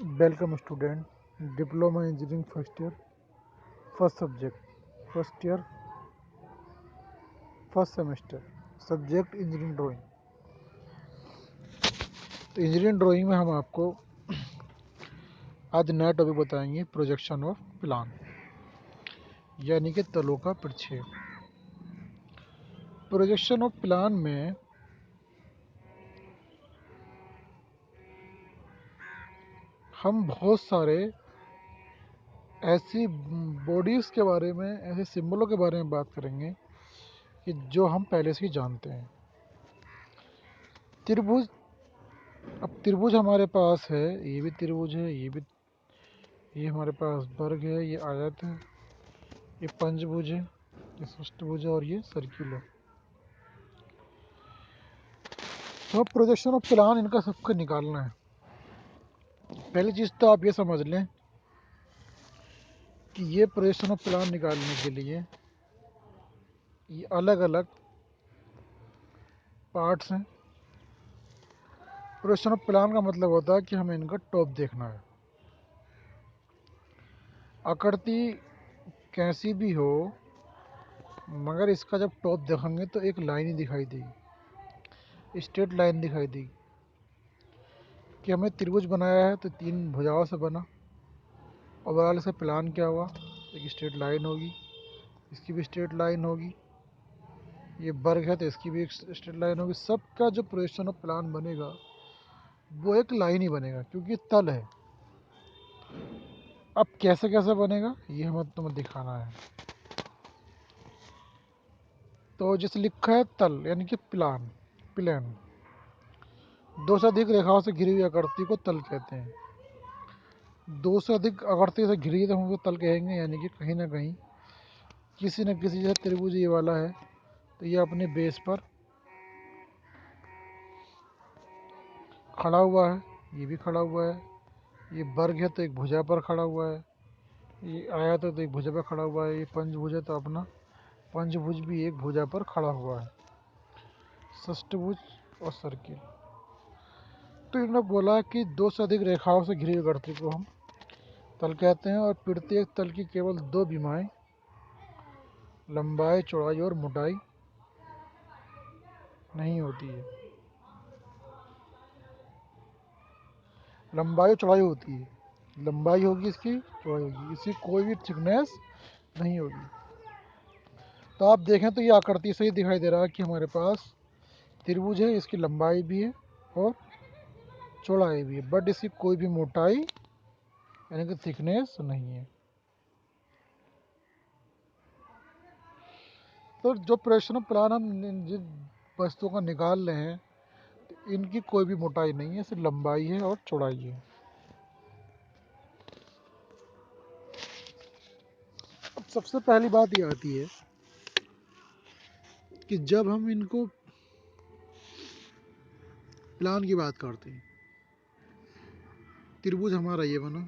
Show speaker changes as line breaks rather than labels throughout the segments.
Welcome student, diploma engineering first year, first subject, first year, first semester, subject engineering drawing. तो engineering drawing में हम आपको आज नया टॉपिक बताएंगे, प्रोजेक्शन ऑफ प्लान, यानी कि तलों का प्रक्षेप। प्रोजेक्शन ऑफ प्लान में हम बहुत सारे ऐसी बॉडीज़ के बारे में, ऐसे सिंबलों के बारे में बात करेंगे कि जो हम पहले से ही जानते हैं। त्रिभुज, अब त्रिभुज हमारे पास है, ये भी त्रिभुज है, ये हमारे पास वर्ग है, ये आयत है, ये पंचभुज है, ये षष्ठभुज है और ये सर्किल है। तो प्रोजेक्शन ऑफ प्लान इनका सबको निकालना है। पहली चीज़ तो आप ये समझ लें कि ये प्रोजेक्शन ऑफ प्लान निकालने के लिए ये अलग अलग पार्ट्स हैं। प्रोजेक्शन ऑफ प्लान का मतलब होता है कि हमें इनका टॉप देखना है। आकृति कैसी भी हो, मगर इसका जब टॉप देखेंगे तो एक लाइन ही दिखाई देगी, स्ट्रेट लाइन दिखाई देगी। कि हमें त्रिभुज बनाया है तो 3 भुजाओं से बना, ओवरऑल इसका प्लान क्या हुआ, एक स्ट्रेट लाइन होगी, इसकी भी स्ट्रेट लाइन होगी, ये वर्ग है तो इसकी भी एक स्ट्रेट लाइन होगी। सबका जो प्रोजेक्शन ऑफ प्लान बनेगा वो एक लाइन ही बनेगा, क्योंकि तल है। अब कैसे कैसे बनेगा ये हमें तुम्हें दिखाना है। तो जैसे लिखा है तल, यानी कि प्लान, प्लेन, 2 से अधिक रेखाओं से घिरी हुई आकृति को तल कहते हैं। 2 से अधिक आकृति से घिरी तो हम उसको तल कहेंगे, यानी कि कहीं ना कहीं किसी न किसी, जैसे त्रिभुज ये वाला है तो ये अपने बेस पर खड़ा हुआ है, ये भी खड़ा हुआ है, ये वर्ग है तो एक भुजा पर खड़ा हुआ है, ये आयत है तो एक भुजा पर खड़ा हुआ है, ये पंचभुज है तो अपना पंचभुज भी एक भुजा पर खड़ा हुआ है, षष्ठभुज और सर्किल। तो इन्होंने बोला कि 2 से अधिक रेखाओं से घिरी हुई आकृति को हम तल कहते हैं, और प्रत्येक तल की केवल 2 विमाएं, लंबाई, चौड़ाई और मोटाई नहीं होती है। लंबाई चौड़ाई होती है, लंबाई होगी इसकी, चौड़ाई होगी इसकी, कोई भी थिकनेस नहीं होगी। तो आप देखें तो ये आकृति से ही दिखाई दे रहा है कि हमारे पास त्रिभुज है, इसकी लंबाई भी है और चौड़ाई भी है, बट इसकी कोई भी मोटाई यानी कि थिकनेस नहीं है। तो जो प्रोजेक्शन ऑफ प्लान हम जिन वस्तुओं का निकाल रहे हैं, तो इनकी कोई भी मोटाई नहीं है, सिर्फ लंबाई है और चौड़ाई है। अब सबसे पहली बात ये आती है कि जब हम इनको प्लान की बात करते हैं, त्रिभुज हमारा ये बना,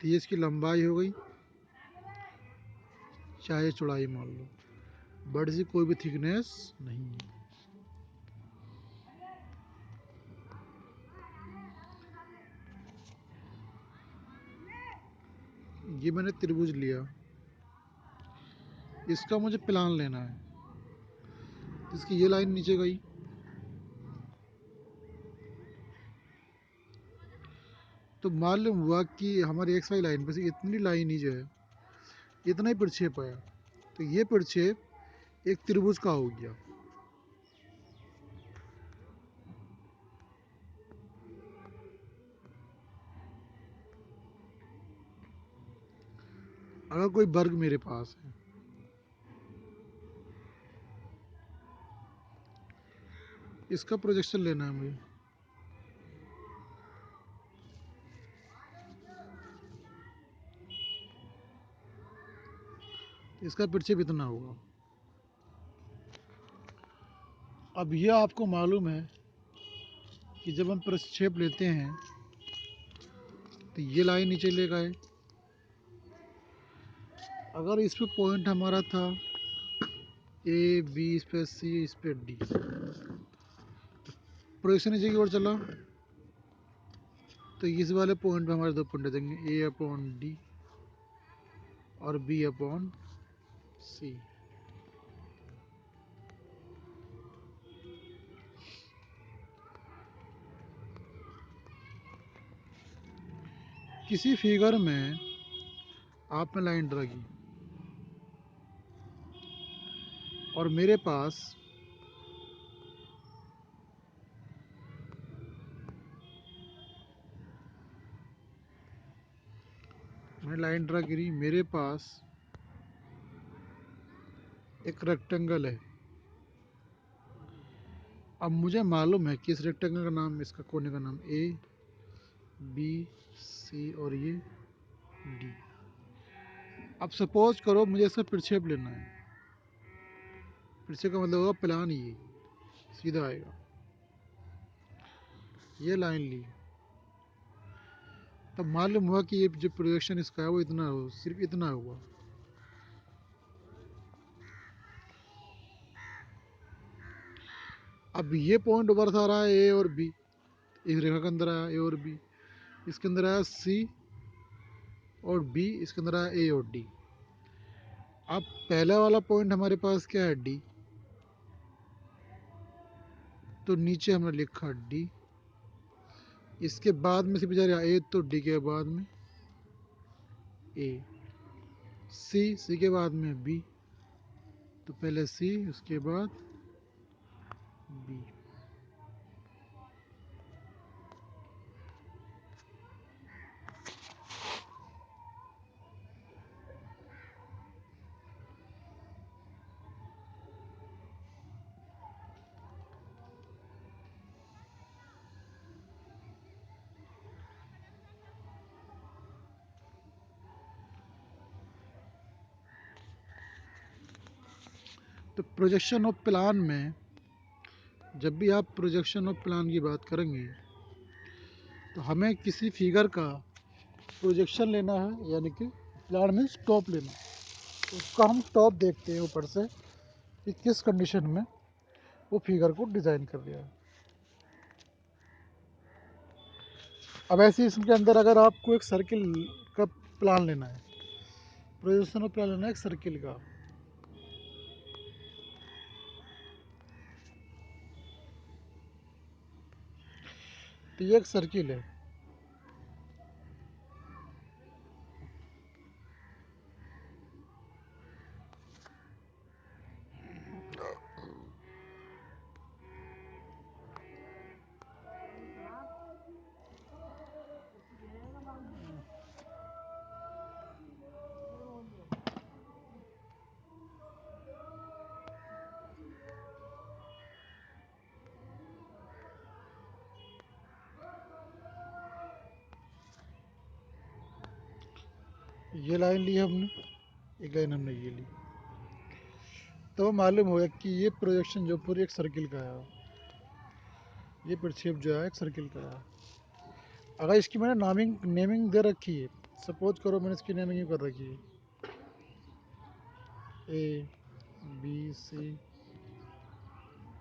तो ये इसकी लंबाई हो गई, चाहे चौड़ाई मान लो, बट इसकी कोई भी थिकनेस नहीं है। ये मैंने त्रिभुज लिया, इसका मुझे प्लान लेना है, इसकी ये लाइन नीचे गई, तो मालूम हुआ कि हमारी एक्स वाई लाइन पर से इतनी लाइन ही जो है, इतना ही प्रक्षेप आया, तो ये प्रक्षेप एक त्रिभुज का हो गया। अगर कोई वर्ग मेरे पास है, इसका प्रोजेक्शन लेना है मुझे, इसका प्रक्षेप इतना होगा। अब यह आपको मालूम है कि जब हम प्रक्षेप लेते हैं तो ये लाइन नीचे ले गए, अगर इस पे पॉइंट हमारा था ए, बी, इस पे सी, इस पे डी, प्रोजेक्शन नीचे की ओर चला तो इस वाले पॉइंट पे हमारे दो पॉइंट देंगे, ए अपॉन डी और बी अपॉन सी। किसी फिगर में आपने लाइन ड्रा की और मेरे पास मैंने लाइन ड्रा करी, मेरे पास एक रेक्टेंगल है। अब मुझे मालूम है कि इस रेक्टेंगल का नाम, इसका कोने का नाम ए बी सी और ये डी। अब सपोज करो मुझे इसका प्रक्षेप लेना है। प्रक्षेप का मतलब होगा प्लान, ये सीधा आएगा, ये लाइन ली। तब मालूम हुआ कि ये जो प्रोजेक्शन इसका है वो इतना हो, सिर्फ इतना हुआ। अब ये पॉइंट उभर से आ रहा है ए और बी, इस रेखा के अंदर आया ए और बी, इसके अंदर आया सी और बी, इसके अंदर आया ए और डी। अब पहला वाला पॉइंट हमारे पास क्या है, डी, तो नीचे हमने लिखा डी। इसके बाद में से बेचारा ए, तो डी के बाद में ए, सी के बाद में बी, तो पहले सी उसके बाद बी। तो प्रोजेक्शन ऑफ प्लान में, जब भी आप प्रोजेक्शन ऑफ प्लान की बात करेंगे तो हमें किसी फिगर का प्रोजेक्शन लेना है, यानी कि प्लान में टॉप लेना। तो उसका हम टॉप देखते हैं ऊपर से कि किस कंडीशन में वो फिगर को डिज़ाइन कर दिया है। अब ऐसे इसके अंदर अगर आपको एक सर्किल का प्लान लेना है, प्रोजेक्शन ऑफ प्लान लेना है एक सर्किल का, तो ये एक सर्किल है। ये लाइन ली हमने, एक लाइन हमने ये ली, तो मालूम होगा कि ये प्रोजेक्शन जो पूरी एक सर्किल का है, ये प्रक्षेप जो है एक सर्किल का है। अगर इसकी मैंने नेमिंग दे रखी है, सपोज करो मैंने इसकी नेमिंग यूँ कर रखी है, ए बी सी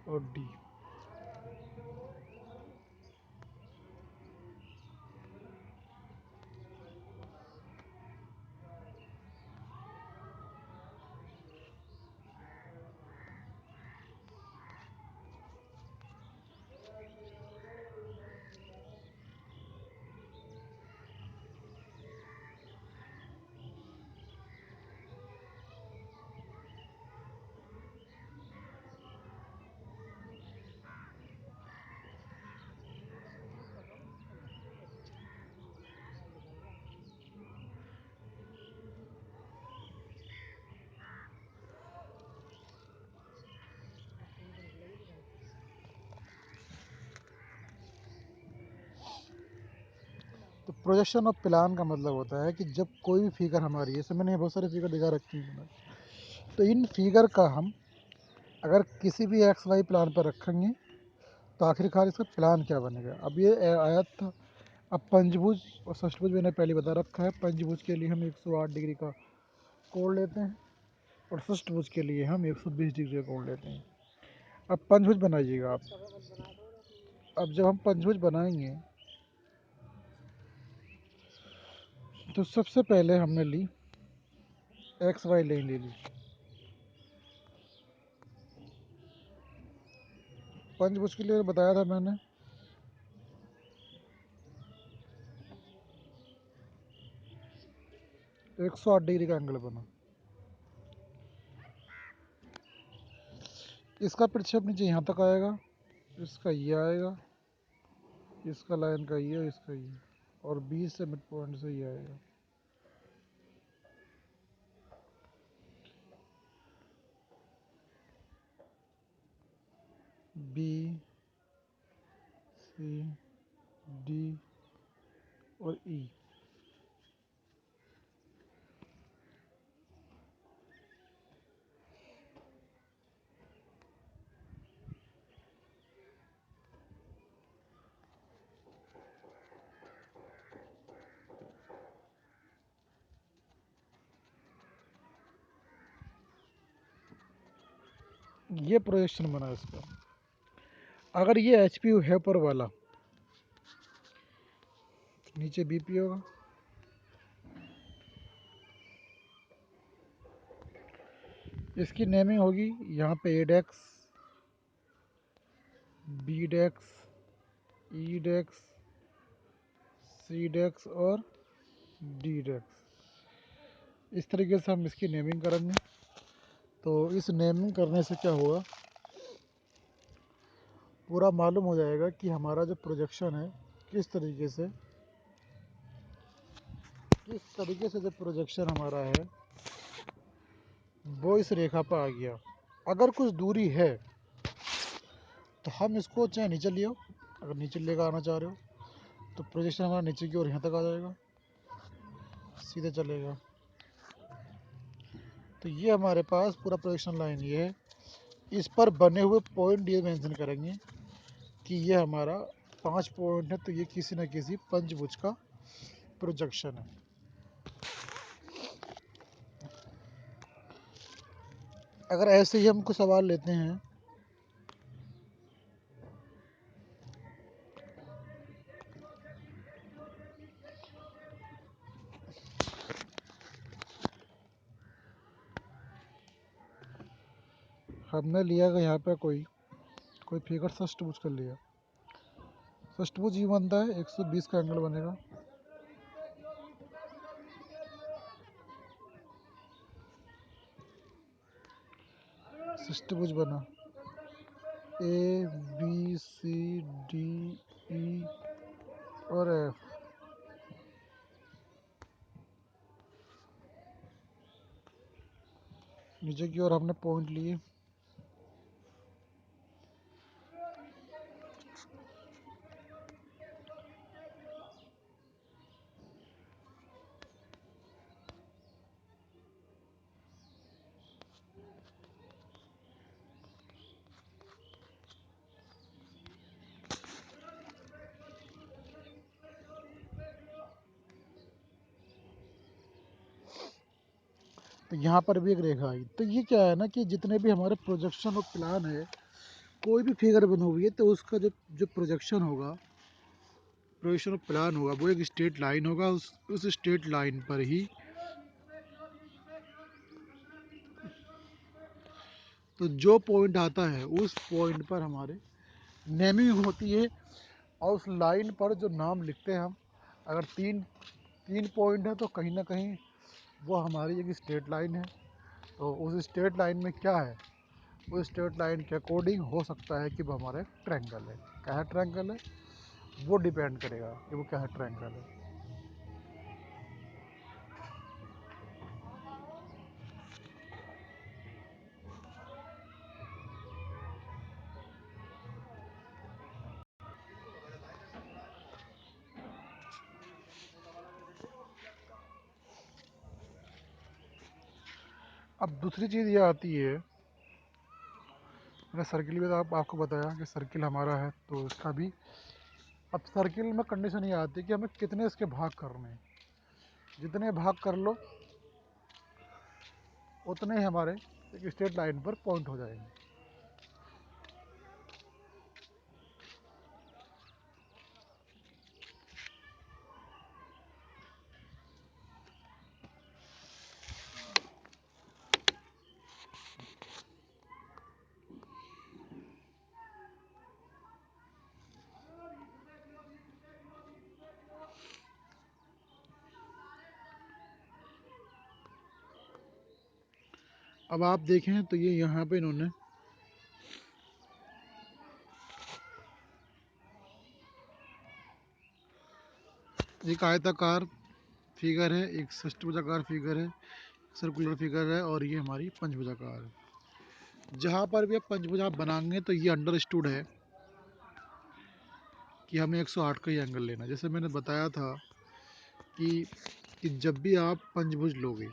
और डी। तो प्रोजेक्शन ऑफ प्लान का मतलब होता है कि जब कोई भी फिगर हमारी, जैसे मैंने बहुत सारे फिगर दिखा रखी हैं, तो इन फिगर का हम अगर किसी भी एक्स वाई प्लान पर रखेंगे तो आखिरकार इसका प्लान क्या बनेगा। अब ये आयत था। अब पंचभुज और षष्ठभुज मैंने पहले बता रखा है। पंचभुज के लिए हम 108 डिग्री का कोण लेते हैं और षष्ठभुज के लिए हम 120 डिग्री का कोण लेते हैं। अब पंचभुज बनाइएगा आप। अब जब हम पंचभुज बनाएंगे तो सबसे पहले हमने ली एक्स वाई लाइन ले ली। पंचभुज के लिए बताया था मैंने 108 डिग्री का एंगल बना। इसका प्रक्षेप नीचे यहाँ तक आएगा, इसका ये आएगा, इसका लाइन का ये, इसका ये, और बीच से मिड पॉइंट से ये आएगा। बी सी डी और ई। ये प्रोजेक्शन बना इसका। अगर ये एच पी है ऊपर वाला, नीचे बी पी होगा। इसकी नेमिंग होगी यहाँ पे ए डेक्स, बी डेक्स, ई डेक्स, सी डेक्स और डी डेक्स। इस तरीके से हम इसकी नेमिंग करेंगे। तो इस नेमिंग करने से क्या होगा, पूरा मालूम हो जाएगा कि हमारा जो प्रोजेक्शन है किस तरीके से जो प्रोजेक्शन हमारा है वो इस रेखा पर आ गया। अगर कुछ दूरी है तो हम इसको चाहे नीचे ले आओ, अगर नीचे लेकर आना चाह रहे हो तो प्रोजेक्शन हमारा नीचे की ओर यहाँ तक आ जाएगा, सीधे चलेगा। तो ये हमारे पास पूरा प्रोजेक्शन लाइन ये है। इस पर बने हुए पॉइंट ये मेंशन करेंगे कि ये हमारा 5 पॉइंट है, तो ये किसी न किसी पंचभुज का प्रोजेक्शन है। अगर ऐसे ही हम कुछ सवाल लेते हैं, हमने लिया कि यहाँ पे कोई फिगर षष्ठभुज कर लिया। षष्ठभुज ये बनता है 120 का एंगल बनेगा। षष्ठभुज बना, A B C D E और एफ। नीचे की ओर हमने पॉइंट लिए। तो यहाँ पर भी एक रेखा आई। तो ये क्या है ना कि जितने भी हमारे प्रोजेक्शन और प्लान है, कोई भी फिगर बनी हुई है तो उसका जो जो प्रोजेक्शन होगा, प्रोजेक्शन और प्लान होगा, वो एक स्ट्रेट लाइन होगा। उस स्ट्रेट लाइन पर ही तो जो पॉइंट आता है उस पॉइंट पर हमारे नेमिंग होती है। और उस लाइन पर जो नाम लिखते हैं हम, अगर तीन तीन पॉइंट है तो कहीं ना कहीं वो हमारी एक स्ट्रेट लाइन है। तो उस स्ट्रेट लाइन में क्या है, उस स्ट्रेट लाइन के अकॉर्डिंग हो सकता है कि वो हमारा ट्रायंगल है। क्या है ट्रायंगल है, वो डिपेंड करेगा कि वो क्या है ट्रायंगल है। अब दूसरी चीज़ ये आती है, मैंने सर्किल भी तो आपको बताया कि सर्किल हमारा है तो इसका भी। अब सर्किल में कंडीशन ये आती है कि हमें कितने इसके भाग करने हैं। जितने भाग कर लो उतने ही हमारे एक स्ट्रेट लाइन पर पॉइंट हो जाएंगे। अब आप देखें तो ये यहाँ पे इन्होंने एक आयताकार फिगर है, एक षष्ठभुजाकार फिगर है, सर्कुलर फिगर है और ये हमारी पंचभुजाकार है। जहाँ पर भी आप पंचभुजा बनाएंगे तो ये अंडरस्टूड है कि हमें 108 का ही एंगल लेना है। जैसे मैंने बताया था कि जब भी आप पंचभुज लोगे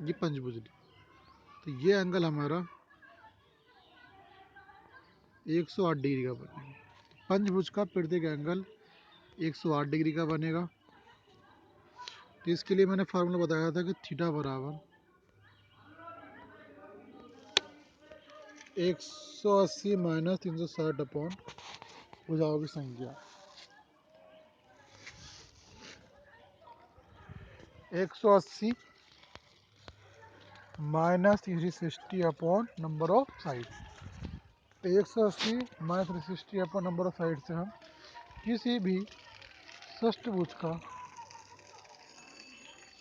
ये पंचभुज तो ये एंगल हमारा 108 डिग्री का बनेगा। पंचभुज का प्रत्येक एंगल 108 डिग्री का बनेगा। तो इसके लिए मैंने फार्मूला बताया था कि थीटा बराबर 180 माइनस 360 अपॉन भुजाओं की संख्या। 180 minus 360 upon number of side. 180 minus 360 upon number of side से हम किसी भी षष्ठभुज का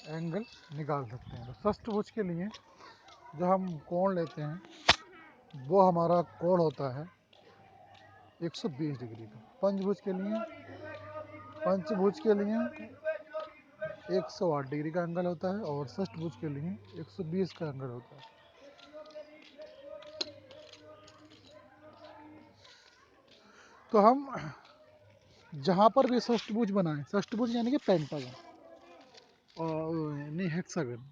एंगल निकाल सकते हैं। तो षष्ठभुज के लिए जो हम कोण लेते हैं वो हमारा कोण होता है 120 डिग्री का। पंचभुज के लिए 108 डिग्री का एंगल होता है और षष्ठभुज के लिए 120 का एंगल होता है। तो हम जहाँ पर भी षष्ठभुज बनाएं, षष्ठभुज यानी कि पेंटागन और नहीं हेक्सागन,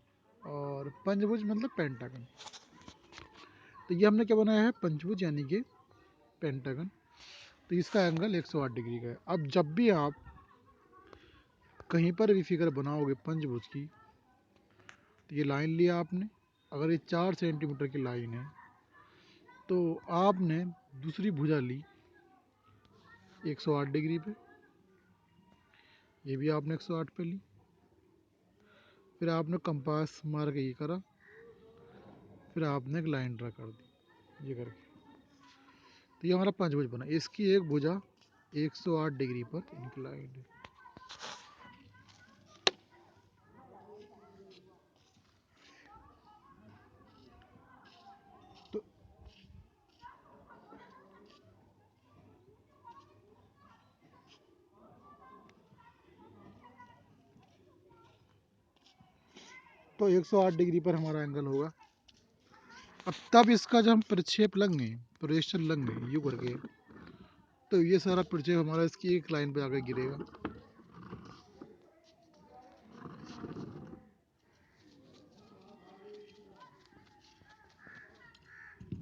और पंचभुज मतलब पेंटागन। तो ये हमने क्या बनाया है, पंचभुज यानी कि पेंटागन। तो इसका एंगल 108 डिग्री का है। अब जब भी आप कहीं पर भी फिगर बनाओगे पंचभुज की, तो ये लाइन लिया आपने, अगर ये 4 सेंटीमीटर की लाइन है तो आपने दूसरी भुजा ली 108 डिग्री पे, ये भी आपने 108 पे ली, फिर आपने कंपास मार के ये करा, फिर आपने एक लाइन ड्रा कर दी ये करके। तो ये हमारा पंचभुज बना। इसकी एक भुजा 108 डिग्री पर इंक्लाइंड है। तो 108 डिग्री पर हमारा एंगल होगा। अब तब इसका जब हम प्रक्षेप लेंगे, प्रोजेक्शन लेंगे यू करके, तो ये सारा प्रक्षेप हमारा इसकी एक लाइन पे आकर गिरेगा।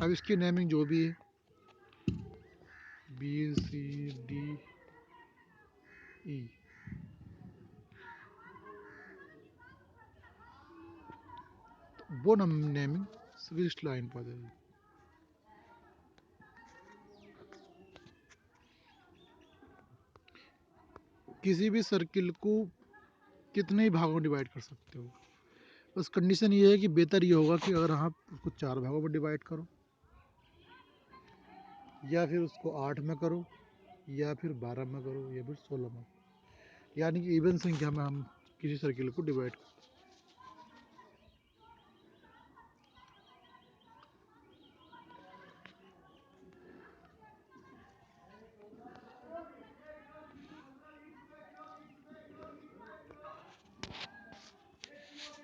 अब इसकी नेमिंग जो भी है बी सी डी ई, वो नेमिंग स्विच लाइन पर जाएगी। किसी भी सर्किल को कितने ही भागों में डिवाइड कर सकते हो, बस कंडीशन ये है कि बेहतर ये होगा कि अगर आप उसको 4 भागों में डिवाइड करो, या फिर उसको 8 में करो, या फिर 12 में करो, या फिर 16 में, यानी कि इवन संख्या में हम किसी सर्किल को डिवाइड करो।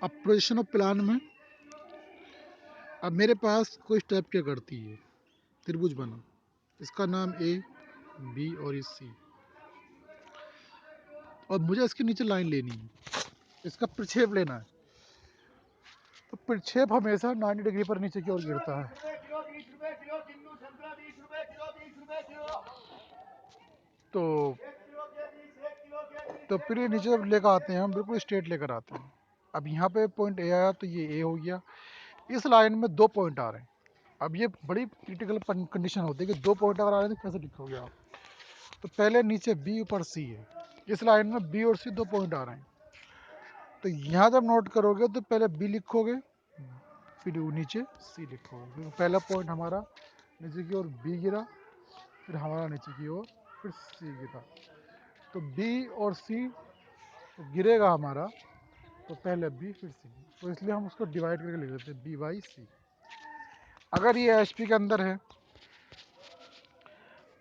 अब प्रोजेक्शन ऑफ प्लान में, अब मेरे पास कोई स्टेप क्या करती है, त्रिभुज बना, इसका नाम ए बी और सी, और मुझे इसके नीचे लाइन लेनी है, इसका प्रक्षेप लेना है। तो प्रक्षेप हमेशा 90 डिग्री पर नीचे की ओर गिरता है। तो फिर ये नीचे जब लेकर आते हैं हम बिल्कुल स्ट्रेट लेकर आते हैं। अब यहाँ पे पॉइंट ए आया तो ये ए हो गया। इस लाइन में 2 पॉइंट आ रहे हैं। अब ये बड़ी क्रिटिकल कंडीशन होती है कि 2 पॉइंट अगर आ रहे हैं तो कैसे लिखोगे आप। तो पहले नीचे बी ऊपर सी है, इस लाइन में बी और सी 2 पॉइंट आ रहे हैं। तो यहाँ जब नोट करोगे तो पहले बी लिखोगे, फिर नीचे सी लिखोगे। पहला पॉइंट हमारा नीचे की ओर बी गिरा, फिर हमारा नीचे की ओर फिर सी गिरा, तो बी और सी गिरेगा हमारा, तो पहले बी फिर सी, तो इसलिए हम उसको डिवाइड करके लिख देते हैं बी बाई सी। अगर ये एच पी के अंदर है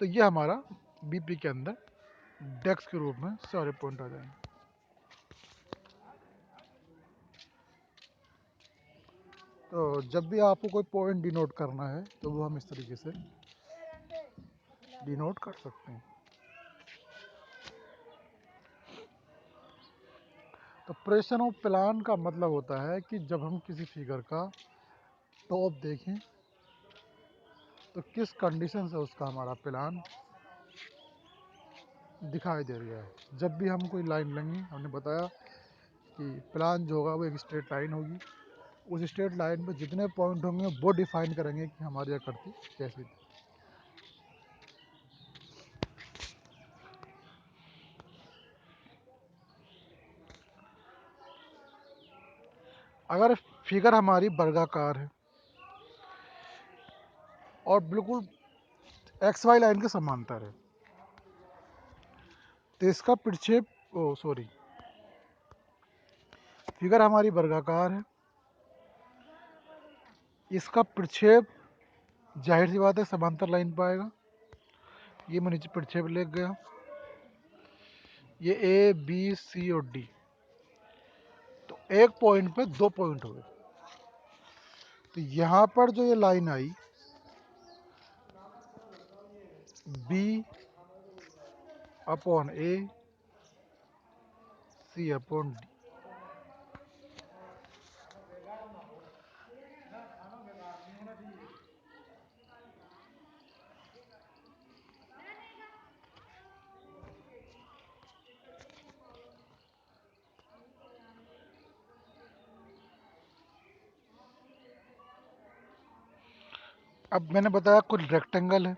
तो ये हमारा बी पी के अंदर डेक्स के रूप में सारे पॉइंट आ जाएंगे। तो जब भी आपको कोई पॉइंट डिनोट करना है तो वो हम इस तरीके से डिनोट कर सकते हैं। तो प्रोजेक्शन ऑफ प्लान का मतलब होता है कि जब हम किसी फिगर का टॉप देखें तो किस कंडीशन से उसका हमारा प्लान दिखाई दे रहा है। जब भी हम कोई लाइन लेंगे, हमने बताया कि प्लान जो होगा वो एक स्ट्रेट लाइन होगी, उस स्ट्रेट लाइन पे जितने पॉइंट होंगे वो डिफाइन करेंगे कि हमारी आकृति कैसी थी। अगर फिगर हमारी वर्गाकार है और बिल्कुल एक्स वाई लाइन के समांतर है तो इसका प्रक्षेप फिगर हमारी वर्गाकार है, इसका प्रक्षेप जाहिर सी बात है समांतर लाइन पर आएगा। ये मैं नीचे प्रक्षेप लिख गया, ये ए बी सी और डी, तो एक पॉइंट पे दो पॉइंट हो गए। तो यहाँ पर जो ये लाइन आई बी अपॉन ए सी अपॉन डी, अब मैंने बताया कुछ रेक्टेंगल है,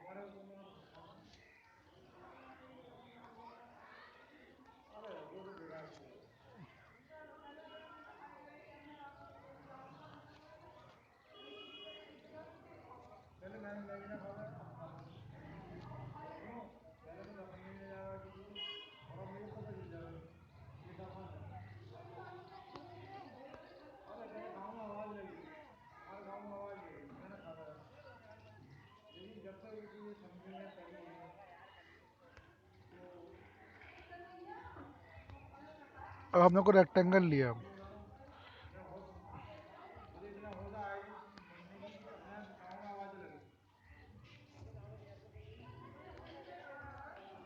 अब हमने को रेक्टेंगल लिया,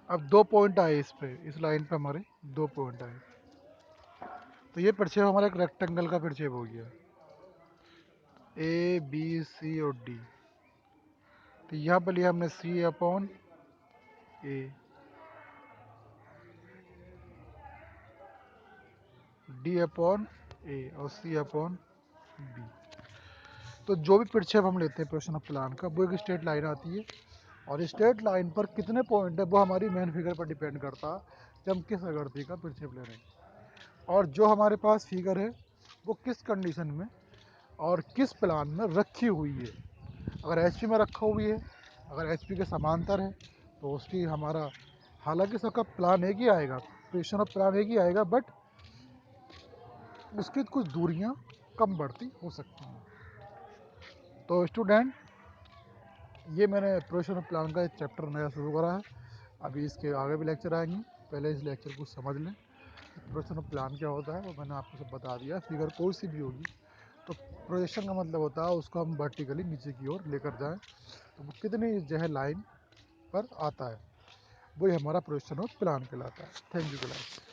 अब दो पॉइंट आए इस पे, इस लाइन पे हमारे दो पॉइंट आए, तो ये प्रक्षेप हमारा एक रेक्टेंगल का प्रक्षेप हो गया ए बी सी और डी। तो यहाँ पर लिया हमने सी अपॉन ए, डी अपॉन ए और सी अपॉन बी। तो जो भी प्रक्षेप हम लेते हैं प्रोजेक्शन ऑफ प्लान का, वो एक स्ट्रेट लाइन आती है, और स्ट्रेट लाइन पर कितने पॉइंट है वो हमारी मेन फिगर पर डिपेंड करता है कि हम किस आकृति का प्रक्षेप ले रहे हैं, और जो हमारे पास फिगर है वो किस कंडीशन में और किस प्लान में रखी हुई है। अगर एच में रखा हुई है, अगर एच के समांतर है तो उसकी हमारा, हालांकि सबका प्लान एक ही आएगा, प्रोजेक्शन ऑफ प्लान एक ही आएगा, बट उसकी कुछ दूरियां कम बढ़ती हो सकती हैं। तो स्टूडेंट, ये मैंने प्रोजेक्शन ऑफ प्लान का एक चैप्टर नया शुरू करा है, अभी इसके आगे भी लेक्चर आएंगे, पहले इस लेक्चर को समझ लें। प्रोजेक्शन ऑफ प्लान क्या होता है वो मैंने आपको सब बता दिया। फिगर कोई सी भी होगी तो प्रोजेक्शन का मतलब होता है उसको हम वर्टिकली नीचे की ओर लेकर जाएं, तो वो कितनी जो है लाइन पर आता है, वही हमारा प्रोजेक्शन ऑफ प्लान कहलाता है। Thank you class.